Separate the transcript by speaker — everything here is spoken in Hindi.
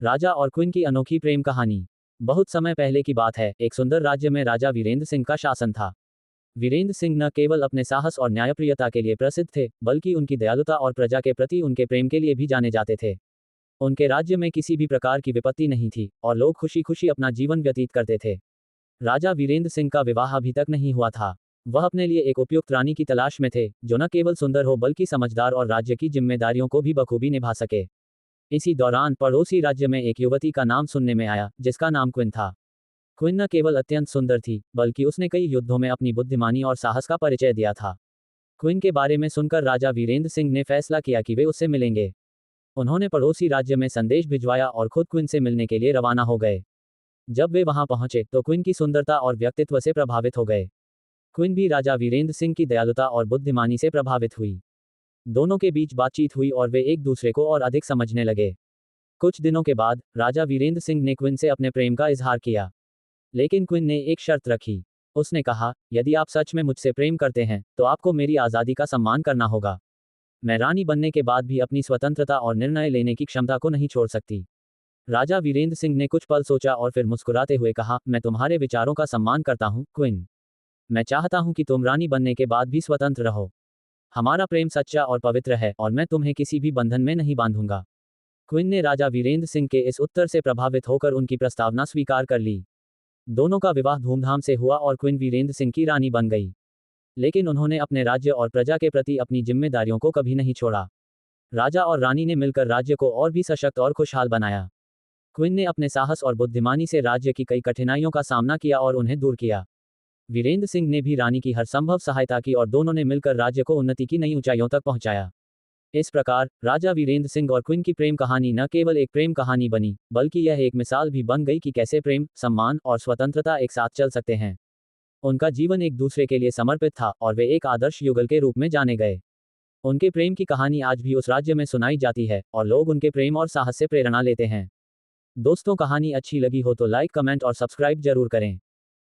Speaker 1: राजा और क्वीन की अनोखी प्रेम कहानी। बहुत समय पहले की बात है, एक सुंदर राज्य में राजा वीरेंद्र सिंह का शासन था। वीरेंद्र सिंह न केवल अपने साहस और न्यायप्रियता के लिए प्रसिद्ध थे, बल्कि उनकी दयालुता और प्रजा के प्रति उनके प्रेम के लिए भी जाने जाते थे। उनके राज्य में किसी भी प्रकार की विपत्ति नहीं थी और लोग खुशी खुशी अपना जीवन व्यतीत करते थे। राजा वीरेंद्र सिंह का विवाह अभी तक नहीं हुआ था। वह अपने लिए एक उपयुक्त रानी की तलाश में थे, जो न केवल सुंदर हो बल्कि समझदार और राज्य की जिम्मेदारियों को भी बखूबी निभा सके। इसी दौरान पड़ोसी राज्य में एक युवती का नाम सुनने में आया, जिसका नाम क्वीन था। क्वीन न केवल अत्यंत सुंदर थी, बल्कि उसने कई युद्धों में अपनी बुद्धिमानी और साहस का परिचय दिया था। क्वीन के बारे में सुनकर राजा वीरेंद्र सिंह ने फैसला किया कि वे उससे मिलेंगे। उन्होंने पड़ोसी राज्य में संदेश भिजवाया और खुद क्वीन से मिलने के लिए रवाना हो गए। जब वे वहां पहुंचे तो क्वीन की सुंदरता और व्यक्तित्व से प्रभावित हो गए। क्वीन भी राजा वीरेंद्र सिंह की दयालुता और बुद्धिमानी से प्रभावित हुई। दोनों के बीच बातचीत हुई और वे एक दूसरे को और अधिक समझने लगे। कुछ दिनों के बाद राजा वीरेंद्र सिंह ने क्वीन से अपने प्रेम का इजहार किया। लेकिन क्वीन ने एक शर्त रखी। उसने कहा, यदि आप सच में मुझसे प्रेम करते हैं तो आपको मेरी आज़ादी का सम्मान करना होगा। मैं रानी बनने के बाद भी अपनी स्वतंत्रता और निर्णय लेने की क्षमता को नहीं छोड़ सकती। राजा वीरेंद्र सिंह ने कुछ पल सोचा और फिर मुस्कुराते हुए कहा, मैं तुम्हारे विचारों का सम्मान करता हूँ क्वीन। मैं चाहता हूँ कि तुम रानी बनने के बाद भी स्वतंत्र रहो। हमारा प्रेम सच्चा और पवित्र है और मैं तुम्हें किसी भी बंधन में नहीं बांधूंगा। क्वीन ने राजा वीरेंद्र सिंह के इस उत्तर से प्रभावित होकर उनकी प्रस्तावना स्वीकार कर ली। दोनों का विवाह धूमधाम से हुआ और क्वीन वीरेंद्र सिंह की रानी बन गई। लेकिन उन्होंने अपने राज्य और प्रजा के प्रति अपनी जिम्मेदारियों को कभी नहीं छोड़ा। राजा और रानी ने मिलकर राज्य को और भी सशक्त और खुशहाल बनाया। क्वीन ने अपने साहस और बुद्धिमानी से राज्य की कई कठिनाइयों का सामना किया और उन्हें दूर किया। वीरेंद्र सिंह ने भी रानी की हर संभव सहायता की और दोनों ने मिलकर राज्य को उन्नति की नई ऊंचाइयों तक पहुंचाया। इस प्रकार राजा वीरेंद्र सिंह और क्वीन की प्रेम कहानी न केवल एक प्रेम कहानी बनी, बल्कि यह एक मिसाल भी बन गई कि कैसे प्रेम, सम्मान और स्वतंत्रता एक साथ चल सकते हैं। उनका जीवन एक दूसरे के लिए समर्पित था और वे एक आदर्श युगल के रूप में जाने गए। उनके प्रेम की कहानी आज भी उस राज्य में सुनाई जाती है और लोग उनके प्रेम और साहस से प्रेरणा लेते हैं। दोस्तों, कहानी अच्छी लगी हो तो लाइक, कमेंट और सब्सक्राइब जरूर करें।